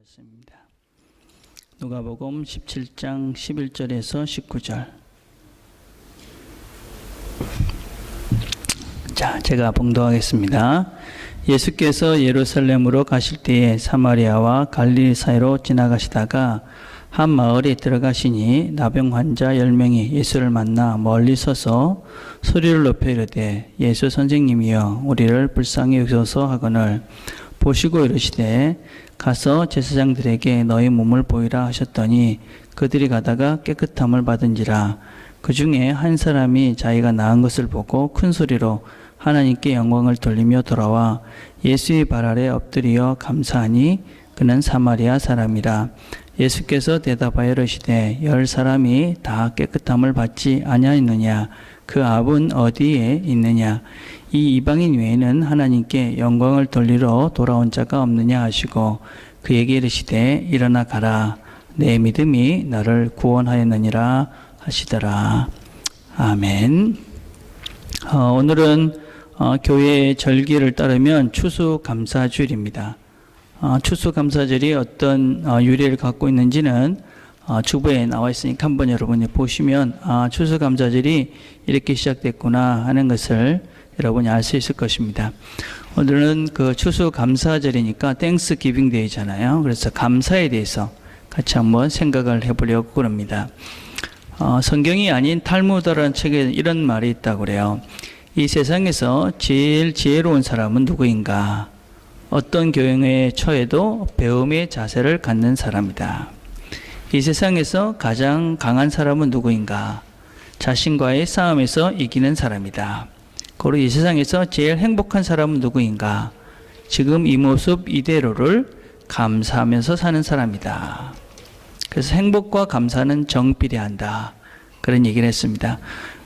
말씀입니다. 누가복음 17장 11절에서 19절. 자, 제가 봉독하겠습니다. 예수께서 예루살렘으로 가실 때에 사마리아와 갈릴리 사이로 지나가시다가 한 마을에 들어가시니 나병 환자 10명이 예수를 만나 멀리 서서 소리를 높여 이르되 예수 선생님이여 우리를 불쌍히 여기소서 하거늘 보시고 이르시되 가서 제사장들에게 너희 몸을 보이라 하셨더니 그들이 가다가 깨끗함을 받은지라. 그 중에 한 사람이 자기가 나은 것을 보고 큰 소리로 하나님께 영광을 돌리며 돌아와 예수의 발 아래 엎드려 감사하니 그는 사마리아 사람이라. 예수께서 대답하여 이르시되 10사람이 다 깨끗함을 받지 아니하였느냐? 그 압은 어디에 있느냐? 이 이방인 외에는 하나님께 영광을 돌리러 돌아온 자가 없느냐 하시고 그에게 이르시되 일어나 가라. 내 믿음이 너를 구원하였느니라 하시더라. 아멘. 오늘은 교회의 절기를 따르면 추수감사주일입니다. 추수감사절이 어떤 유래를 갖고 있는지는 주보에 나와 있으니까 한번 여러분이 보시면 추수감사절이 이렇게 시작됐구나 하는 것을 여러분이 알 수 있을 것입니다. 오늘은 그 추수감사절이니까 땡스 기빙 데이잖아요. 그래서 감사에 대해서 같이 한번 생각을 해보려고 합니다. 성경이 아닌 탈무드라는 책에 이런 말이 있다고 그래요. 이 세상에서 제일 지혜로운 사람은 누구인가? 어떤 교행에 처해도 배움의 자세를 갖는 사람이다. 이 세상에서 가장 강한 사람은 누구인가? 자신과의 싸움에서 이기는 사람이다. 그리고 이 세상에서 제일 행복한 사람은 누구인가? 지금 이 모습 이대로를 감사하면서 사는 사람이다. 그래서 행복과 감사는 정비례한다. 그런 얘기를 했습니다.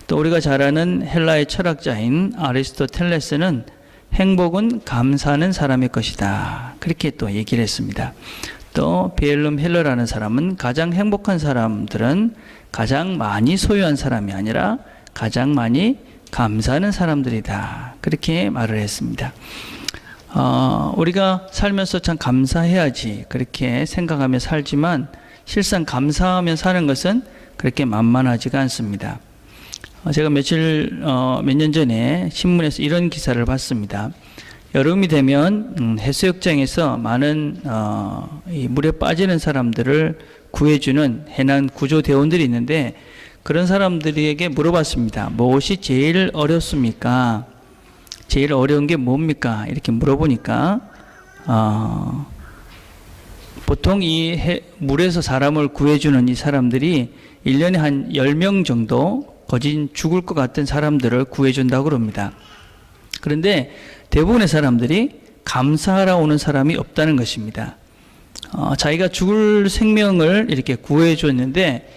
또 우리가 잘 아는 헬라의 철학자인 아리스토텔레스는 행복은 감사하는 사람의 것이다. 그렇게 또 얘기를 했습니다. 또 베일름 헬러라는 사람은 가장 행복한 사람들은 가장 많이 소유한 사람이 아니라 가장 많이 감사하는 사람들이다. 그렇게 말을 했습니다. 우리가 살면서 참 감사해야지 그렇게 생각하며 살지만 실상 감사하며 사는 것은 그렇게 만만하지가 않습니다. 제가 몇 년 전에 신문에서 이런 기사를 봤습니다. 여름이 되면 해수욕장에서 많은 이 물에 빠지는 사람들을 구해주는 해난 구조대원들이 있는데 그런 사람들에게 물어봤습니다. 무엇이 제일 어렵습니까? 제일 어려운 게 뭡니까? 이렇게 물어보니까 보통 이 물에서 사람을 구해주는 이 사람들이 1년에 한 10명 정도 거진 죽을 것 같은 사람들을 구해준다고 그럽니다. 그런데 대부분의 사람들이 감사하러 오는 사람이 없다는 것입니다. 자기가 죽을 생명을 이렇게 구해줬는데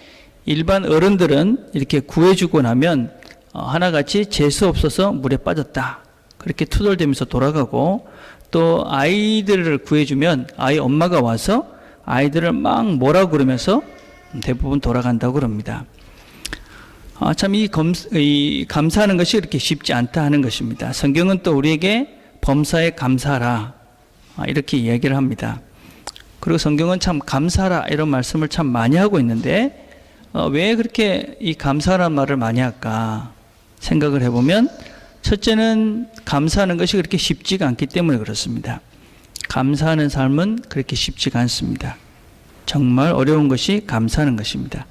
일반 어른들은 이렇게 구해주고 나면 하나같이 재수 없어서 물에 빠졌다. 그렇게 투덜대면서 돌아가고 또 아이들을 구해주면 아이 엄마가 와서 아이들을 막 뭐라 그러면서 대부분 돌아간다고 그럽니다. 참 이 감사하는 것이 그렇게 쉽지 않다 하는 것입니다. 성경은 또 우리에게 범사에 감사하라 이렇게 이야기를 합니다. 그리고 성경은 참 감사하라 이런 말씀을 참 많이 하고 있는데 왜 그렇게 이 감사라는 말을 많이 할까 생각을 해보면 첫째는 감사하는 것이 그렇게 쉽지가 않기 때문에 그렇습니다. 감사하는 삶은 그렇게 쉽지가 않습니다. 정말 어려운 것이 감사하는 것입니다.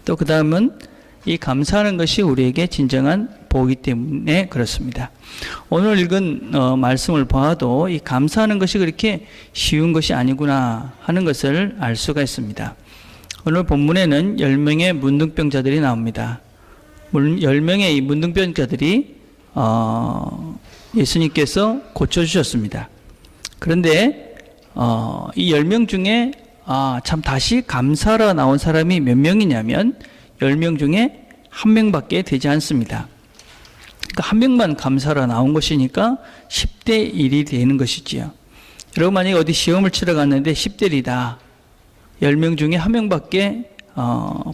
또 그 다음은 이 감사하는 것이 우리에게 진정한 복이기 때문에 그렇습니다. 오늘 읽은 말씀을 봐도 이 감사하는 것이 그렇게 쉬운 것이 아니구나 하는 것을 알 수가 있습니다. 오늘 본문에는 10명의 문둥병자들이 나옵니다. 10명의 이 문둥병자들이 예수님께서 고쳐주셨습니다. 그런데 이 10명 중에 참 다시 감사하러 나온 사람이 몇 명이냐면 10명 중에 1명밖에 되지 않습니다. 그러니까 1명만 감사하러 나온 것이니까 10대 1이 되는 것이지요. 여러분 만약에 어디 시험을 치러 갔는데 10대 1이다. 10명 중에 1명밖에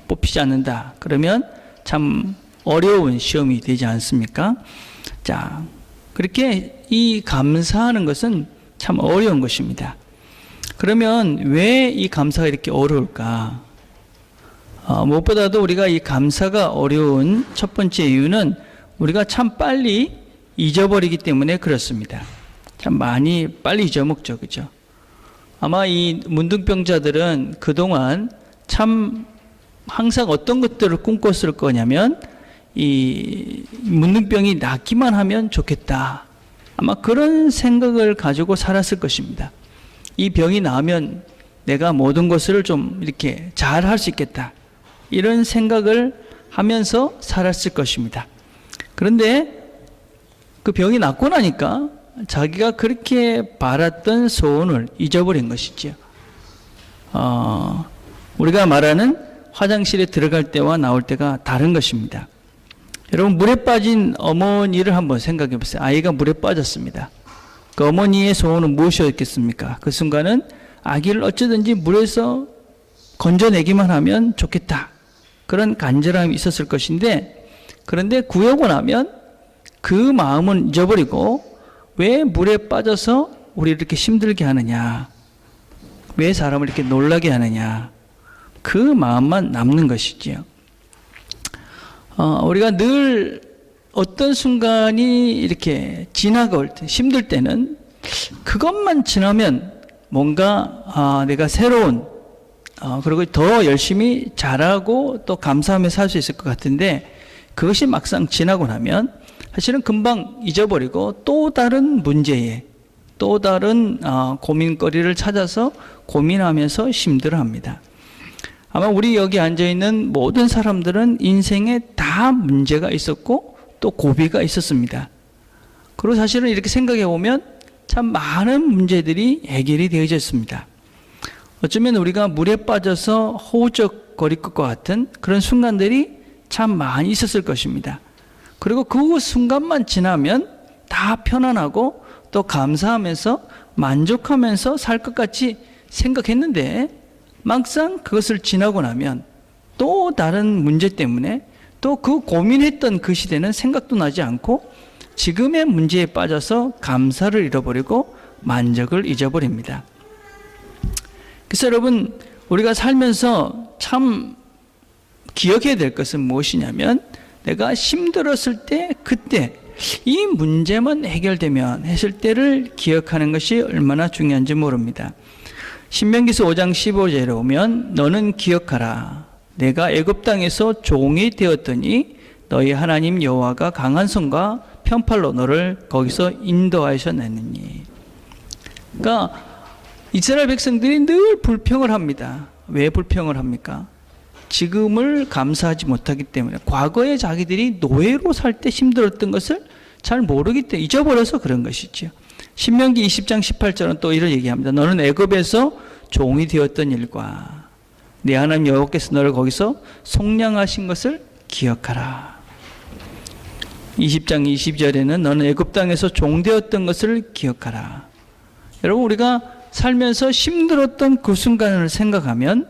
뽑히지 않는다. 그러면 참 어려운 시험이 되지 않습니까? 자, 그렇게 이 감사하는 것은 참 어려운 것입니다. 그러면 왜 이 감사가 이렇게 어려울까? 무엇보다도 우리가 이 감사가 어려운 첫 번째 이유는 우리가 참 빨리 잊어버리기 때문에 그렇습니다. 참 많이 빨리 잊어먹죠. 그죠? 아마 이 문둥병자들은 그동안 참 항상 어떤 것들을 꿈꿨을 거냐면 이 문둥병이 낫기만 하면 좋겠다. 아마 그런 생각을 가지고 살았을 것입니다. 이 병이 나으면 내가 모든 것을 좀 이렇게 잘 할 수 있겠다. 이런 생각을 하면서 살았을 것입니다. 그런데 그 병이 낫고 나니까 자기가 그렇게 바랐던 소원을 잊어버린 것이죠. 우리가 말하는 화장실에 들어갈 때와 나올 때가 다른 것입니다. 여러분, 물에 빠진 어머니를 한번 생각해 보세요. 아이가 물에 빠졌습니다. 그 어머니의 소원은 무엇이었겠습니까? 그 순간은 아기를 어쩌든지 물에서 건져내기만 하면 좋겠다. 그런 간절함이 있었을 것인데, 그런데 구하고 나면 그 마음은 잊어버리고 왜 물에 빠져서 우리를 이렇게 힘들게 하느냐, 왜 사람을 이렇게 놀라게 하느냐, 그 마음만 남는 것이지요. 우리가 늘 어떤 순간이 이렇게 지나갈 때, 힘들 때는 그것만 지나면 뭔가 내가 새로운 그리고 더 열심히 잘하고 또 감사하며 살 수 있을 것 같은데, 그것이 막상 지나고 나면 사실은 금방 잊어버리고 또 다른 문제에, 또 다른 고민거리를 찾아서 고민하면서 힘들어합니다. 아마 우리 여기 앉아있는 모든 사람들은 인생에 다 문제가 있었고 또 고비가 있었습니다. 그리고 사실은 이렇게 생각해 보면 참 많은 문제들이 해결이 되어졌습니다. 어쩌면 우리가 물에 빠져서 허우적거릴 것 같은 그런 순간들이 참 많이 있었을 것입니다. 그리고 그 순간만 지나면 다 편안하고 또 감사하면서 만족하면서 살 것 같이 생각했는데, 막상 그것을 지나고 나면 또 다른 문제 때문에 또 그 고민했던 그 시대는 생각도 나지 않고 지금의 문제에 빠져서 감사를 잃어버리고 만족을 잊어버립니다. 그래서 여러분, 우리가 살면서 참 기억해야 될 것은 무엇이냐면, 내가 힘들었을 때 그때 이 문제만 해결되면 했을 때를 기억하는 것이 얼마나 중요한지 모릅니다. 신명기서 5장 15절에 오면 너는 기억하라. 내가 애굽 땅에서 종이 되었더니 너희 하나님 여호와가 강한 손과 편팔로 너를 거기서 인도하셨느니. 그러니까 이스라엘 백성들이 늘 불평을 합니다. 왜 불평을 합니까? 지금을 감사하지 못하기 때문에, 과거에 자기들이 노예로 살 때 힘들었던 것을 잘 모르기 때문에 잊어버려서 그런 것이죠. 신명기 20장 18절은 또 이런 얘기합니다. 너는 애굽에서 종이 되었던 일과 네 하나님 여호와께서 너를 거기서 속량하신 것을 기억하라. 20장 20절에는 너는 애굽 땅에서 종 되었던 것을 기억하라. 여러분, 우리가 살면서 힘들었던 그 순간을 생각하면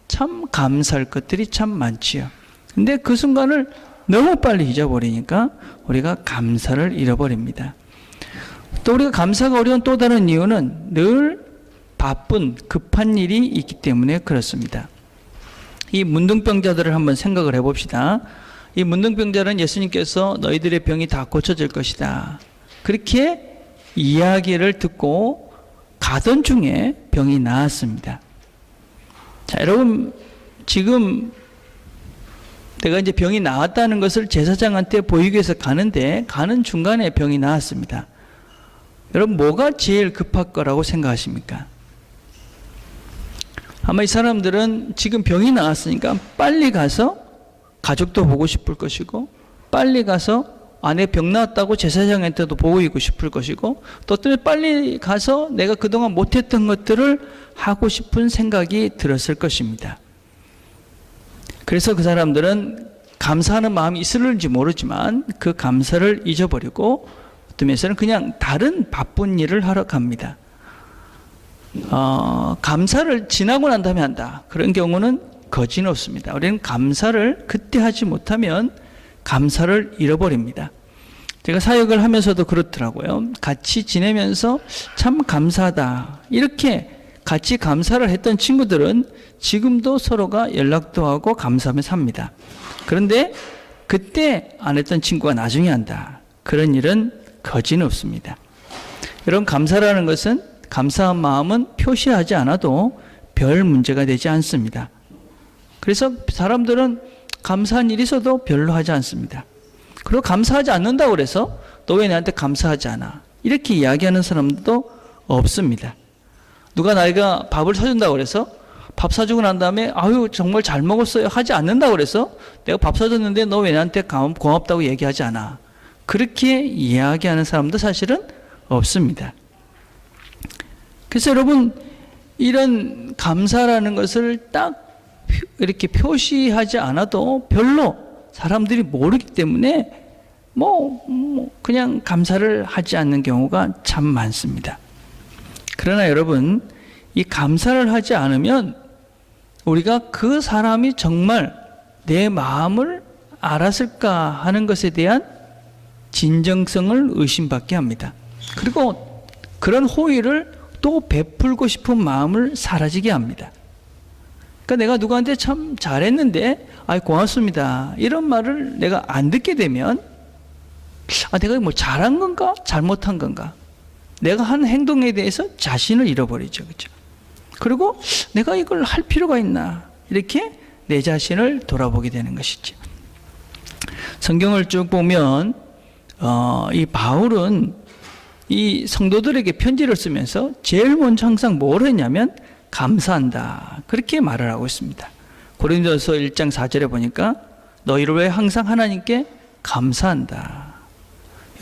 참 감사할 것들이 참 많지요. 근데 그 순간을 너무 빨리 잊어버리니까 우리가 감사를 잃어버립니다. 또 우리가 감사가 어려운 또 다른 이유는 늘 바쁜 급한 일이 있기 때문에 그렇습니다. 이 문둥병자들을 한번 생각을 해봅시다. 이 문둥병자는 예수님께서 너희들의 병이 다 고쳐질 것이다, 그렇게 이야기를 듣고 가던 중에 병이 나았습니다. 자, 여러분, 지금 내가 이제 병이 나았다는 것을 제사장한테 보이기 위해서 가는데, 가는 중간에 병이 나았습니다. 여러분, 뭐가 제일 급할 거라고 생각하십니까? 아마 이 사람들은 지금 병이 나왔으니까 빨리 가서 가족도 보고 싶을 것이고, 빨리 가서 아내 병 나왔다고 제사장한테도 보이고 싶을 것이고, 또 때문에 빨리 가서 내가 그동안 못했던 것들을 하고 싶은 생각이 들었을 것입니다. 그래서 그 사람들은 감사하는 마음이 있을지 모르지만 그 감사를 잊어버리고 어떤 면에서는 그냥 다른 바쁜 일을 하러 갑니다. 감사를 지나고 난 다음에 한다, 그런 경우는 거진 없습니다. 우리는 감사를 그때 하지 못하면 감사를 잃어버립니다. 제가 사역을 하면서도 그렇더라고요. 같이 지내면서 참 감사하다, 이렇게 같이 감사를 했던 친구들은 지금도 서로가 연락도 하고 감사하며 삽니다. 그런데 그때 안 했던 친구가 나중에 한다. 그런 일은 거진 없습니다. 여러분, 감사라는 것은, 감사한 마음은 표시하지 않아도 별 문제가 되지 않습니다. 그래서 사람들은 감사한 일이 있어도 별로 하지 않습니다. 그리고 감사하지 않는다고 그래서 너 왜 나한테 감사하지 않아? 이렇게 이야기하는 사람도 없습니다. 누가 나이가 밥을 사준다고 그래서 밥 사주고 난 다음에 아유 정말 잘 먹었어요 하지 않는다고 그래서 내가 밥 사줬는데 너 왜 나한테 고맙다고 얘기하지 않아? 그렇게 이야기하는 사람도 사실은 없습니다. 그래서 여러분, 이런 감사라는 것을 딱 이렇게 표시하지 않아도 별로 사람들이 모르기 때문에 그냥 감사를 하지 않는 경우가 참 많습니다. 그러나 여러분, 이 감사를 하지 않으면 우리가 그 사람이 정말 내 마음을 알았을까 하는 것에 대한 진정성을 의심받게 합니다. 그리고 그런 호의를 또 베풀고 싶은 마음을 사라지게 합니다. 그러니까 내가 누구한테 참 잘했는데 고맙습니다 이런 말을 내가 안 듣게 되면 내가 뭐 잘한 건가 잘못한 건가, 내가 한 행동에 대해서 자신을 잃어버리죠. 그렇죠? 그리고 내가 이걸 할 필요가 있나, 이렇게 내 자신을 돌아보게 되는 것이죠. 성경을 쭉 보면 이 바울은 이 성도들에게 편지를 쓰면서 제일 먼저 항상 뭘 했냐면 감사한다, 그렇게 말을 하고 있습니다. 고린도서 1장 4절에 보니까 너희를 왜 항상 하나님께 감사한다.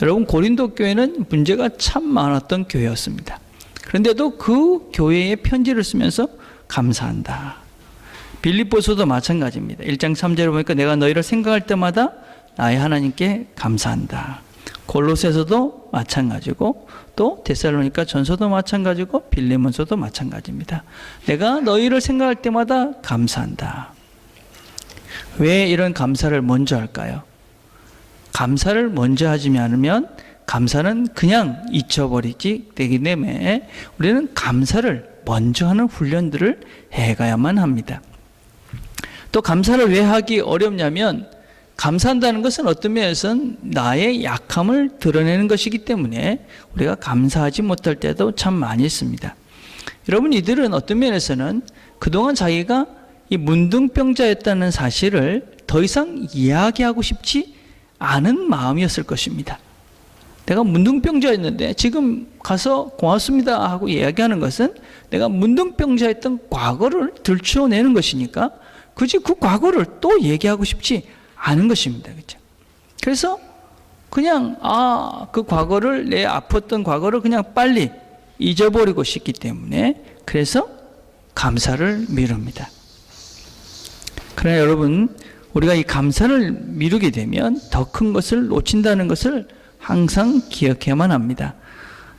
여러분, 고린도 교회는 문제가 참 많았던 교회였습니다. 그런데도 그 교회에 편지를 쓰면서 감사한다. 빌립보서도 마찬가지입니다. 1장 3절에 보니까 내가 너희를 생각할 때마다 나의 하나님께 감사한다. 골로새서도 마찬가지고, 또 데살로니가 전서도 마찬가지고, 빌레몬서도 마찬가지입니다. 내가 너희를 생각할 때마다 감사한다. 왜 이런 감사를 먼저 할까요? 감사를 먼저 하지 않으면 감사는 그냥 잊혀버리지 되기 때문에 우리는 감사를 먼저 하는 훈련들을 해가야만 합니다. 또 감사를 왜 하기 어렵냐면, 감사한다는 것은 어떤 면에서는 나의 약함을 드러내는 것이기 때문에 우리가 감사하지 못할 때도 참 많이 있습니다. 여러분, 이들은 어떤 면에서는 그동안 자기가 이 문둥병자였다는 사실을 더 이상 이야기하고 싶지 않은 마음이었을 것입니다. 내가 문둥병자였는데 지금 가서 고맙습니다 하고 이야기하는 것은 내가 문둥병자였던 과거를 들추어내는 것이니까 굳이 그 과거를 또 얘기하고 싶지 않은 것입니다. 그렇죠? 그래서 그냥 그 과거를, 내 아팠던 과거를 그냥 빨리 잊어버리고 싶기 때문에 그래서 감사를 미룹니다. 그러나 여러분, 우리가 이 감사를 미루게 되면 더 큰 것을 놓친다는 것을 항상 기억해야만 합니다.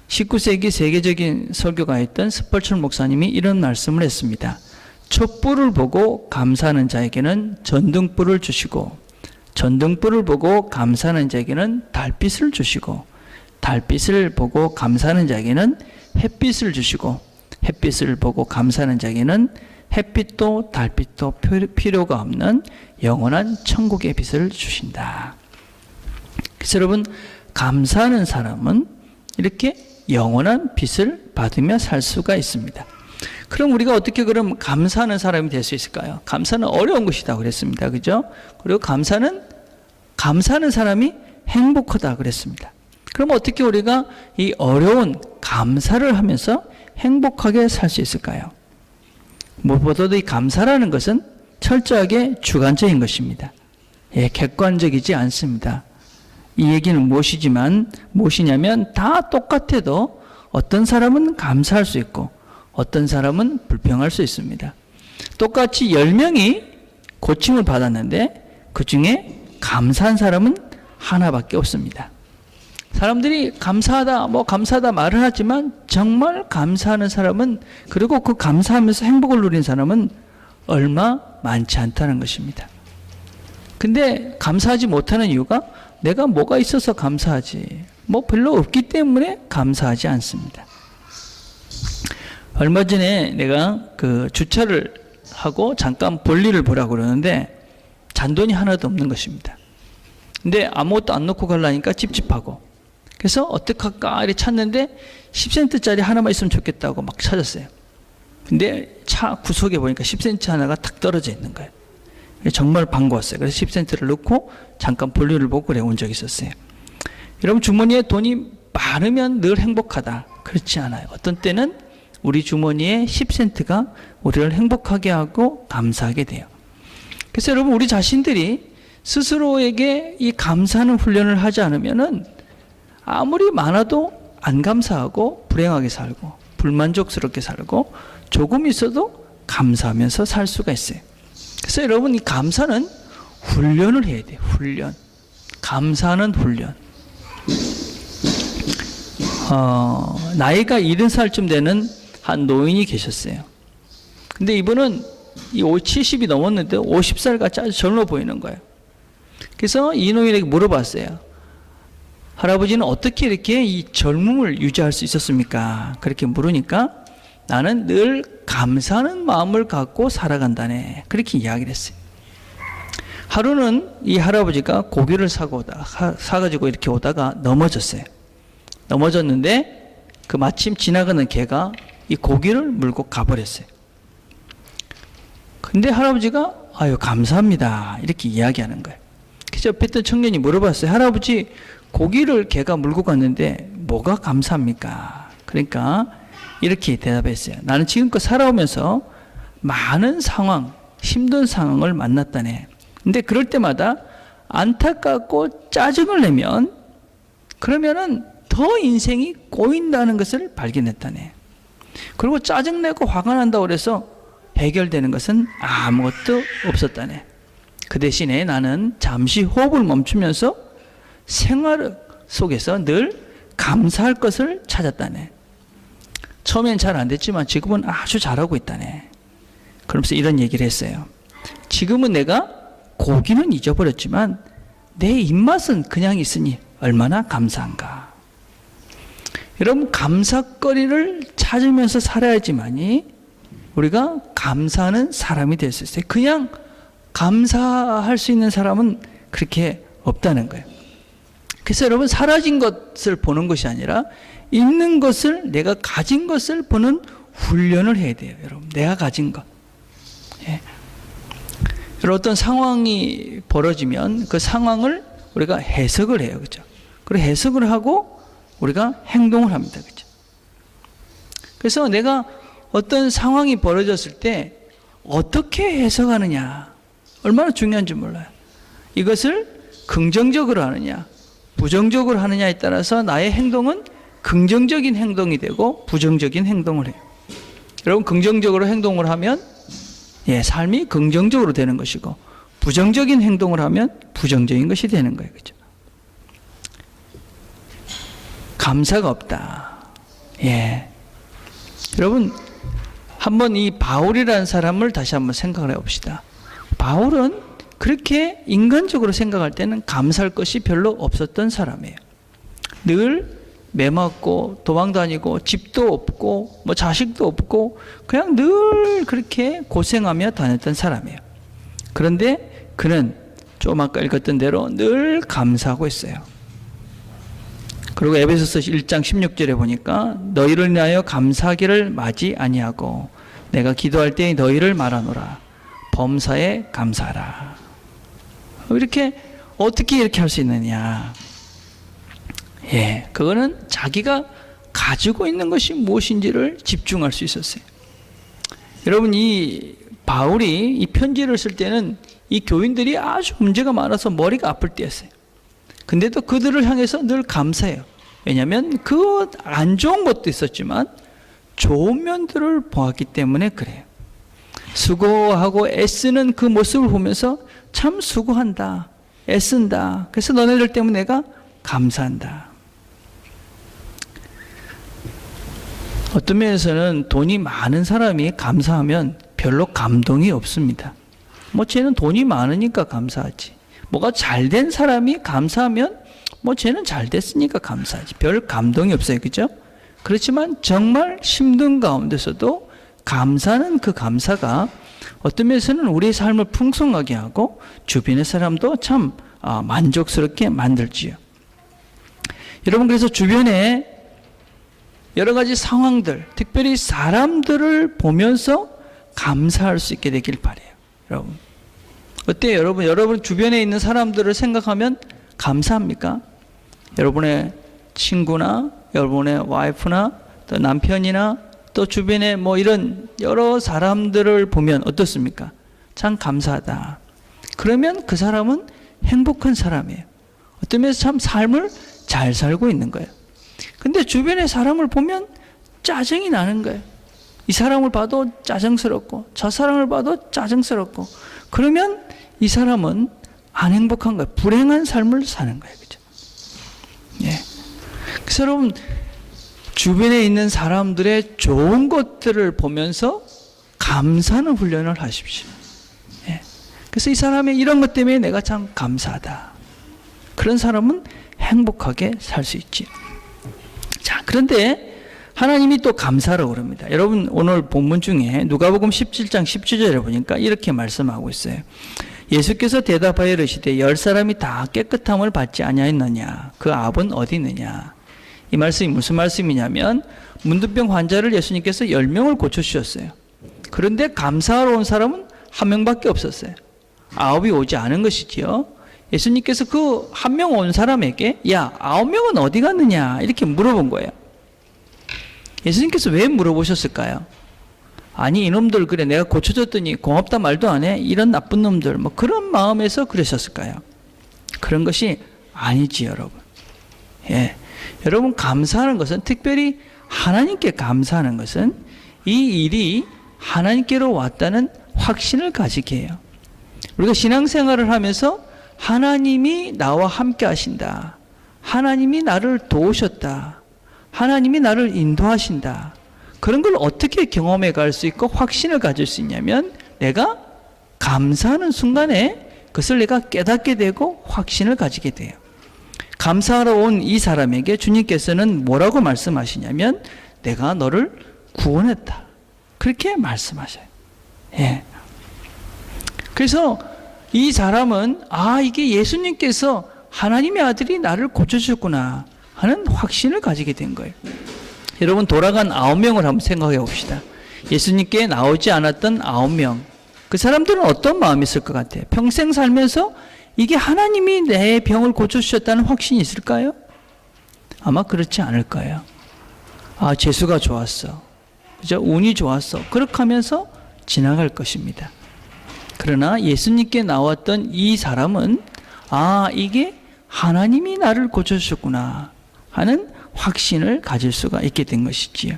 19세기 세계적인 설교가였던 스펄천 목사님이 이런 말씀을 했습니다. 촛불을 보고 감사하는 자에게는 전등불을 주시고, 전등불을 보고 감사하는 자에게는 달빛을 주시고, 달빛을 보고 감사하는 자에게는 햇빛을 주시고, 햇빛을 보고 감사하는 자에게는 햇빛도 달빛도 필요가 없는 영원한 천국의 빛을 주신다. 그래서 여러분, 감사하는 사람은 이렇게 영원한 빛을 받으며 살 수가 있습니다. 그럼 우리가 어떻게 그럼 감사하는 사람이 될 수 있을까요? 감사는 어려운 것이다 그랬습니다. 그죠? 그리고 감사하는 사람이 행복하다 그랬습니다. 그럼 어떻게 우리가 이 어려운 감사를 하면서 행복하게 살 수 있을까요? 무엇보다도 이 감사라는 것은 철저하게 주관적인 것입니다. 객관적이지 않습니다. 이 얘기는 무엇이냐면 다 똑같아도 어떤 사람은 감사할 수 있고 어떤 사람은 불평할 수 있습니다. 똑같이 10명이 고침을 받았는데 그 중에 감사한 사람은 하나밖에 없습니다. 사람들이 감사하다 말을 하지만 정말 감사하는 사람은, 그리고 그 감사하면서 행복을 누린 사람은 얼마 많지 않다는 것입니다. 근데 감사하지 못하는 이유가 내가 뭐가 있어서 감사하지, 별로 없기 때문에 감사하지 않습니다. 얼마 전에 내가 그 주차를 하고 잠깐 볼일을 보라고 그러는데 잔돈이 하나도 없는 것입니다. 근데 아무것도 안 놓고 가려니까 찝찝하고, 그래서 어떡할까 이렇게 찾는데 10센트짜리 하나만 있으면 좋겠다고 막 찾았어요. 근데 차 구석에 보니까 10센트 하나가 탁 떨어져 있는 거예요. 정말 반가웠어요. 그래서 10센트를 넣고 잠깐 볼일을 보고 그래 온 적이 있었어요. 여러분, 주머니에 돈이 많으면 늘 행복하다, 그렇지 않아요. 어떤 때는 우리 주머니에 10센트가 우리를 행복하게 하고 감사하게 돼요. 그래서 여러분, 우리 자신들이 스스로에게 이 감사하는 훈련을 하지 않으면은 아무리 많아도 안 감사하고 불행하게 살고 불만족스럽게 살고 조금 있어도 감사하면서 살 수가 있어요. 그래서 여러분, 이 감사는 훈련을 해야 돼요. 훈련. 감사하는 훈련. 나이가 70살쯤 되는 한 노인이 계셨어요. 근데 이분은 70이 넘었는데 50살 같이 아주 젊어 보이는 거예요. 그래서 이 노인에게 물어봤어요. 할아버지는 어떻게 이렇게 이 젊음을 유지할 수 있었습니까? 그렇게 물으니까 나는 늘 감사하는 마음을 갖고 살아간다네, 그렇게 이야기를 했어요. 하루는 이 할아버지가 고기를 사가지고 이렇게 오다가 넘어졌어요. 넘어졌는데 그 마침 지나가는 개가 이 고기를 물고 가버렸어요. 근데 할아버지가 아유 감사합니다 이렇게 이야기하는 거예요. 그래서 옆에 있던 청년이 물어봤어요. 할아버지, 고기를 개가 물고 갔는데 뭐가 감사합니까? 그러니까 이렇게 대답했어요. 나는 지금껏 살아오면서 많은 상황, 힘든 상황을 만났다네. 근데 그럴 때마다 안타깝고 짜증을 내면 그러면은 더 인생이 꼬인다는 것을 발견했다네. 그리고 짜증내고 화가 난다고 그래서 해결되는 것은 아무것도 없었다네. 그 대신에 나는 잠시 호흡을 멈추면서 생활 속에서 늘 감사할 것을 찾았다네. 처음엔 잘 안 됐지만 지금은 아주 잘하고 있다네. 그러면서 이런 얘기를 했어요. 지금은 내가 고기는 잊어버렸지만 내 입맛은 그냥 있으니 얼마나 감사한가. 여러분, 감사거리를 찾으면서 살아야지만이 우리가 감사하는 사람이 될 수 있어요. 그냥 감사할 수 있는 사람은 그렇게 없다는 거예요. 그래서 여러분, 사라진 것을 보는 것이 아니라 있는 것을, 내가 가진 것을 보는 훈련을 해야 돼요. 여러분, 내가 가진 것. 예. 어떤 상황이 벌어지면 그 상황을 우리가 해석을 해요. 그죠? 그리고 해석을 하고 우리가 행동을 합니다. 그죠? 그래서 내가 어떤 상황이 벌어졌을 때 어떻게 해석하느냐, 얼마나 중요한지 몰라요. 이것을 긍정적으로 하느냐, 부정적으로 하느냐에 따라서 나의 행동은 긍정적인 행동이 되고 부정적인 행동을 해요. 여러분, 긍정적으로 행동을 하면 삶이 긍정적으로 되는 것이고, 부정적인 행동을 하면 부정적인 것이 되는 거예요. 그죠? 감사가 없다. 여러분, 한번 이 바울이라는 사람을 다시 한번 생각을 해봅시다. 바울은 그렇게 인간적으로 생각할 때는 감사할 것이 별로 없었던 사람이에요. 늘 매맞고 도망다니고 집도 없고 뭐 자식도 없고 그냥 늘 그렇게 고생하며 다녔던 사람이에요. 그런데 그는 좀 아까 읽었던 대로 늘 감사하고 있어요. 그리고 에베소서 1장 16절에 보니까 너희를 인하여 감사하기를 마지 아니하고 내가 기도할 때 너희를 말하노라. 범사에 감사하라. 이렇게 어떻게 이렇게 할 수 있느냐? 그거는 자기가 가지고 있는 것이 무엇인지를 집중할 수 있었어요. 여러분, 이 바울이 이 편지를 쓸 때는 이 교인들이 아주 문제가 많아서 머리가 아플 때였어요. 근데도 그들을 향해서 늘 감사해요. 왜냐하면 그 안 좋은 것도 있었지만 좋은 면들을 보았기 때문에 그래요. 수고하고 애쓰는 그 모습을 보면서 참 수고한다, 애쓴다. 그래서 너네들 때문에 내가 감사한다. 어떤 면에서는 돈이 많은 사람이 감사하면 별로 감동이 없습니다. 쟤는 돈이 많으니까 감사하지. 뭐가 잘된 사람이 감사하면 쟤는 잘 됐으니까 감사하지. 별 감동이 없어요. 그죠? 그렇지만 정말 힘든 가운데서도 감사는 그 감사가 어떤 면에서는 우리의 삶을 풍성하게 하고 주변의 사람도 참 만족스럽게 만들지요. 여러분, 그래서 주변에 여러 가지 상황들, 특별히 사람들을 보면서 감사할 수 있게 되길 바라요. 여러분, 어때요? 여러분 주변에 있는 사람들을 생각하면 감사합니까? 여러분의 친구나 여러분의 와이프나 또 남편이나 또 주변에 뭐 이런 여러 사람들을 보면 어떻습니까? 참 감사하다. 그러면 그 사람은 행복한 사람이에요. 어떤 면에서 참 삶을 잘 살고 있는 거예요. 근데 주변의 사람을 보면 짜증이 나는 거예요. 이 사람을 봐도 짜증스럽고 저 사람을 봐도 짜증스럽고, 그러면 이 사람은 안 행복한 거예요. 불행한 삶을 사는 거예요. 그죠? 예. 그래서 여러분, 주변에 있는 사람들의 좋은 것들을 보면서 감사하는 훈련을 하십시오. 예. 그래서 이 사람의 이런 것 때문에 내가 참 감사하다. 그런 사람은 행복하게 살 수 있지. 자, 그런데 하나님이 또 감사라고 그럽니다. 여러분, 오늘 본문 중에 누가복음 17장 17절에 보니까 이렇게 말씀하고 있어요. 예수께서 대답하여 이르시되 10사람이 다 깨끗함을 받지 아니하였느냐? 그 압은 어디 있느냐? 이 말씀이 무슨 말씀이냐면, 문둥병 환자를 예수님께서 10명을 고쳐주셨어요. 그런데 감사하러 온 사람은 1명밖에 없었어요. 9이 오지 않은 것이지요. 예수님께서 그 1명 온 사람에게 야, 9명은 어디 갔느냐? 이렇게 물어본 거예요. 예수님께서 왜 물어보셨을까요? 아니, 이놈들 그래 내가 고쳐줬더니 고맙다 말도 안 해? 이런 나쁜 놈들, 뭐 그런 마음에서 그러셨을까요? 그런 것이 아니지, 여러분. 예. 여러분, 감사하는 것은, 특별히 하나님께 감사하는 것은 이 일이 하나님께로 왔다는 확신을 가지게 해요. 우리가 신앙생활을 하면서 하나님이 나와 함께 하신다, 하나님이 나를 도우셨다, 하나님이 나를 인도하신다, 그런 걸 어떻게 경험해 갈 수 있고 확신을 가질 수 있냐면, 내가 감사하는 순간에 그것을 내가 깨닫게 되고 확신을 가지게 돼요. 감사하러 온 이 사람에게 주님께서는 뭐라고 말씀하시냐면, 내가 너를 구원했다, 그렇게 말씀하셔요. 예. 그래서 이 사람은 이게 예수님께서 하나님의 아들이 나를 고쳐주셨구나 하는 확신을 가지게 된 거예요. 여러분, 돌아간 9명을 한번 생각해 봅시다. 예수님께 나오지 않았던 9명. 그 사람들은 어떤 마음이 있을 것 같아요? 평생 살면서 이게 하나님이 내 병을 고쳐주셨다는 확신이 있을까요? 아마 그렇지 않을 거예요. 재수가 좋았어, 그죠? 운이 좋았어, 그렇게 하면서 지나갈 것입니다. 그러나 예수님께 나왔던 이 사람은 이게 하나님이 나를 고쳐주셨구나 하는 확신을 가질 수가 있게 된 것이지요.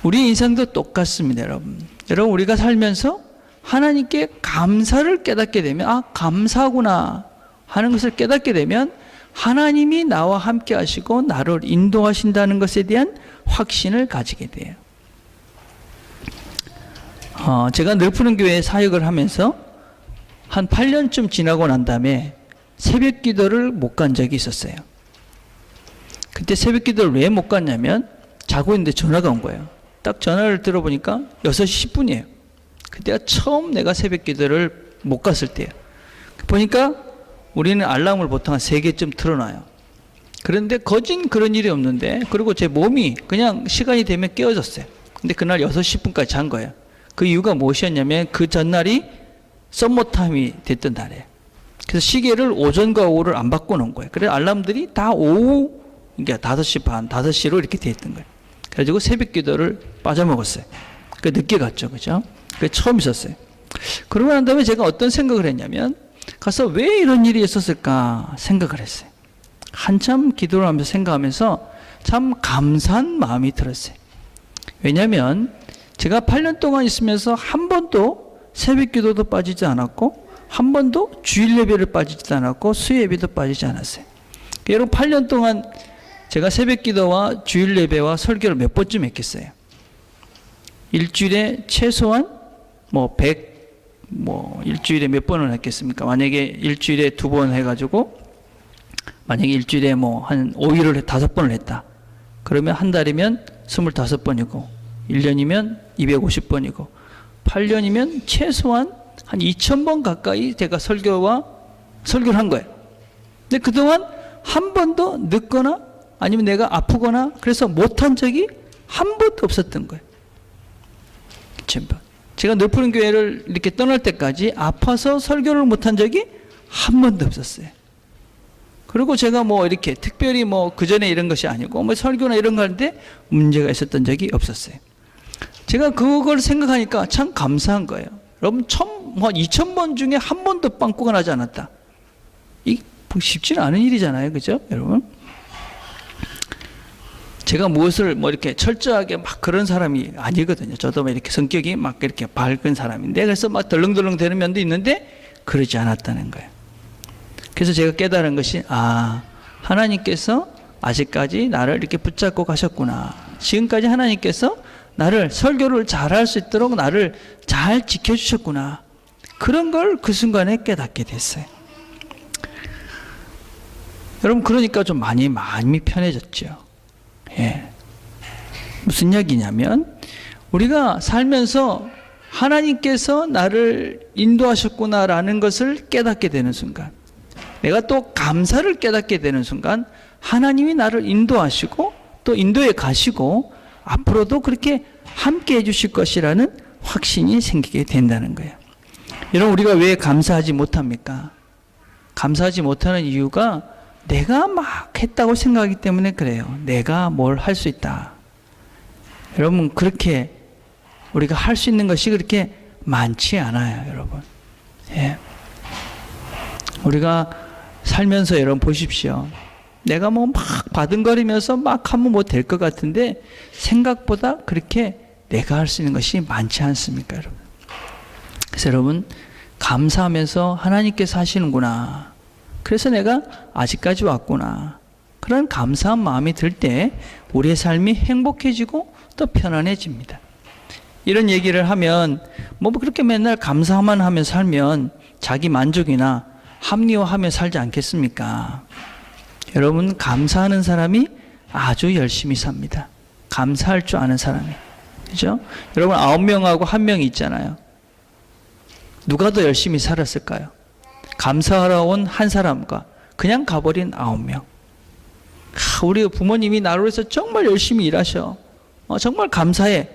우리 인생도 똑같습니다, 여러분. 여러분, 우리가 살면서 하나님께 감사를 깨닫게 되면, 감사구나 하는 것을 깨닫게 되면 하나님이 나와 함께 하시고 나를 인도하신다는 것에 대한 확신을 가지게 돼요. 제가 늘푸른교회 사역을 하면서 한 8년쯤 지나고 난 다음에 새벽 기도를 못 간 적이 있었어요. 그때 새벽 기도를 왜 못 갔냐면, 자고 있는데 전화가 온 거예요. 딱 전화를 들어보니까 6시 10분이에요. 그때가 처음 내가 새벽 기도를 못 갔을 때예요. 보니까 우리는 알람을 보통 한 3개쯤 틀어놔요. 그런데 거진 그런 일이 없는데, 그리고 제 몸이 그냥 시간이 되면 깨어졌어요. 근데 그날 6시 10분까지 잔 거예요. 그 이유가 무엇이었냐면, 그 전날이 썸머타임이 됐던 날이에요. 그래서 시계를 오전과 오후를 안 바꿔놓은 거예요. 그래서 알람들이 다 오후, 그러니까 5시 반, 5시로 이렇게 돼 있던 거예요. 그래가지고 새벽 기도를 빠져먹었어요. 늦게 갔죠, 그죠? 그게 처음 있었어요. 그러고 난 다음에 제가 어떤 생각을 했냐면, 가서 왜 이런 일이 있었을까 생각을 했어요. 한참 기도를 하면서 생각하면서 참 감사한 마음이 들었어요. 왜냐하면 제가 8년 동안 있으면서 한 번도 새벽 기도도 빠지지 않았고, 한 번도 주일 예배를 빠지지도 않았고, 수요 예배도 빠지지 않았어요. 여러분, 8년 동안 제가 새벽 기도와 주일 예배와 설교를 몇 번쯤 했겠어요? 일주일에 최소한 일주일에 몇 번을 했겠습니까? 만약에 일주일에 2번 해가지고, 만약에 일주일에 한 5일을 5번을 했다. 그러면 한 달이면 25번이고 1년이면 250번이고 8년이면 최소한 한 2000번 가까이 제가 설교를 한 거예요. 근데 그동안 한 번도 늦거나 아니면 내가 아프거나 그래서 못한 적이 한 번도 없었던 거예요. 전부. 제가 늘푸른 교회를 이렇게 떠날 때까지 아파서 설교를 못한 적이 한 번도 없었어요. 그리고 제가 뭐 이렇게 특별히 뭐 그전에 이런 것이 아니고 뭐 설교나 이런 거 할 때 문제가 있었던 적이 없었어요. 제가 그걸 생각하니까 참 감사한 거예요. 여러분, 2000번 중에 한 번도 빵꾸가 나지 않았다. 이 쉽지는 않은 일이잖아요. 그죠? 여러분? 제가 무엇을 뭐 이렇게 철저하게 막 그런 사람이 아니거든요. 저도 이렇게 성격이 막 이렇게 밝은 사람인데, 그래서 막 덜렁덜렁 되는 면도 있는데, 그러지 않았다는 거예요. 그래서 제가 깨달은 것이, 하나님께서 아직까지 나를 이렇게 붙잡고 가셨구나. 지금까지 하나님께서 나를 설교를 잘할 수 있도록 나를 잘 지켜주셨구나. 그런 걸 그 순간에 깨닫게 됐어요. 여러분, 그러니까 좀 마음이 편해졌죠. 예. 무슨 이야기냐면, 우리가 살면서 하나님께서 나를 인도하셨구나라는 것을 깨닫게 되는 순간, 내가 또 감사를 깨닫게 되는 순간, 하나님이 나를 인도하시고 또 인도에 가시고 앞으로도 그렇게 함께 해주실 것이라는 확신이 생기게 된다는 거예요. 여러분, 우리가 왜 감사하지 못합니까? 감사하지 못하는 이유가 내가 막 했다고 생각하기 때문에 그래요. 내가 뭘 할 수 있다. 여러분, 그렇게 우리가 할 수 있는 것이 그렇게 많지 않아요, 여러분. 예. 우리가 살면서 여러분 보십시오. 내가 뭐 막 바둥거리면서 막 하면 뭐 될 것 같은데 생각보다 그렇게 내가 할 수 있는 것이 많지 않습니까, 여러분? 그래서 여러분, 감사하면서 하나님께서 하시는구나. 그래서 내가 아직까지 왔구나. 그런 감사한 마음이 들 때 우리의 삶이 행복해지고 또 편안해집니다. 이런 얘기를 하면 뭐 그렇게 맨날 감사만 하며 살면 자기 만족이나 합리화하며 살지 않겠습니까? 여러분, 감사하는 사람이 아주 열심히 삽니다. 감사할 줄 아는 사람이. 그죠? 여러분, 9명하고 1명이 있잖아요. 누가 더 열심히 살았을까요? 감사하러 온 한 사람과 그냥 가버린 9명. 우리 부모님이 나를 위해서 정말 열심히 일하셔. 정말 감사해.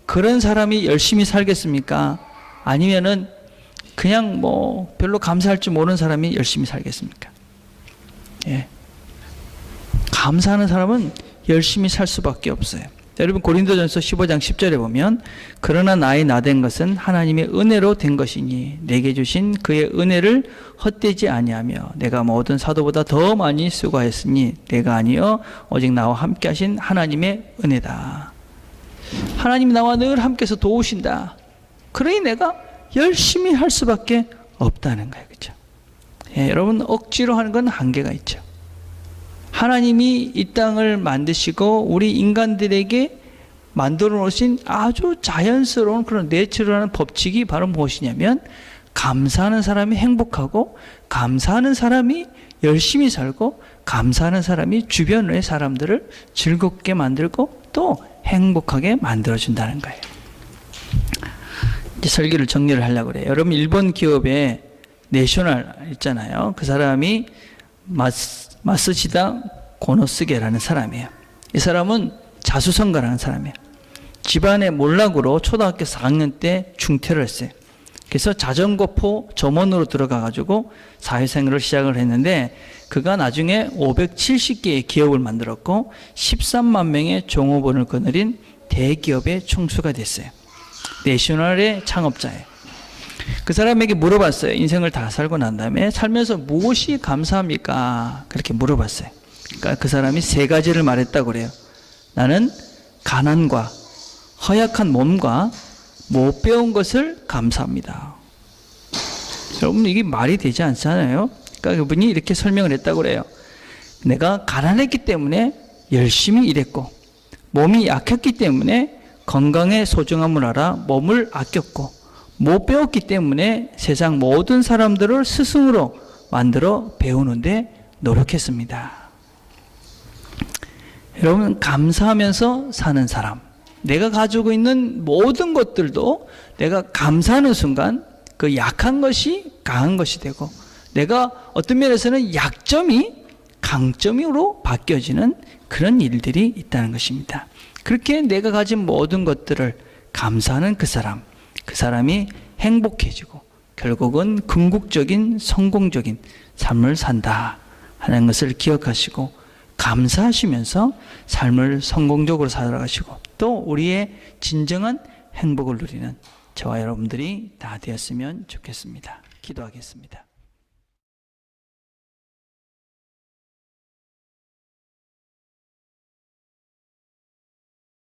그런 사람이 열심히 살겠습니까? 아니면은 그냥 뭐 별로 감사할 줄 모르는 사람이 열심히 살겠습니까? 예. 감사하는 사람은 열심히 살 수밖에 없어요. 여러분, 고린도전서 15장 10절에 보면, 그러나 나의 나된 것은 하나님의 은혜로 된 것이니 내게 주신 그의 은혜를 헛되지 아니하며 내가 모든 사도보다 더 많이 수고하였으니 내가 아니여 오직 나와 함께 하신 하나님의 은혜다. 하나님이 나와 늘 함께해서 도우신다. 그러니 내가 열심히 할 수밖에 없다는 거예요. 그렇죠? 예, 여러분, 억지로 하는 건 한계가 있죠. 하나님이 이 땅을 만드시고 우리 인간들에게 만들어 놓으신 아주 자연스러운 그런 내추럴한 법칙이 바로 무엇이냐면, 감사하는 사람이 행복하고, 감사하는 사람이 열심히 살고, 감사하는 사람이 주변의 사람들을 즐겁게 만들고 또 행복하게 만들어준다는 거예요. 이제 설교를 정리를 하려고 그래요. 여러분, 일본 기업의 내셔널 있잖아요. 그 사람이 마쓰시다 고노스게라는 사람이에요. 이 사람은 자수성가라는 사람이에요. 집안의 몰락으로 초등학교 4학년 때 중퇴를 했어요. 그래서 자전거포 점원으로 들어가가지고 사회생활을 시작을 했는데, 그가 나중에 570개의 기업을 만들었고 13만 명의 종업원을 거느린 대기업의 총수가 됐어요. 내셔널의 창업자예요. 그 사람에게 물어봤어요. 인생을 다 살고 난 다음에 살면서 무엇이 감사합니까? 그렇게 물어봤어요. 그러니까 그 사람이 3가지를 말했다고 그래요. 나는 가난과 허약한 몸과 못 배운 것을 감사합니다. 여러분, 이게 말이 되지 않잖아요. 그러니까 그분이 이렇게 설명을 했다고 그래요. 내가 가난했기 때문에 열심히 일했고, 몸이 약했기 때문에 건강의 소중함을 알아 몸을 아꼈고, 못 배웠기 때문에 세상 모든 사람들을 스승으로 만들어 배우는데 노력했습니다. 여러분, 감사하면서 사는 사람, 내가 가지고 있는 모든 것들도 내가 감사하는 순간 그 약한 것이 강한 것이 되고, 내가 어떤 면에서는 약점이 강점으로 바뀌어지는 그런 일들이 있다는 것입니다. 그렇게 내가 가진 모든 것들을 감사하는 그 사람이 행복해지고 결국은 궁극적인 성공적인 삶을 산다 하는 것을 기억하시고, 감사하시면서 삶을 성공적으로 살아가시고 또 우리의 진정한 행복을 누리는 저와 여러분들이 다 되었으면 좋겠습니다. 기도하겠습니다.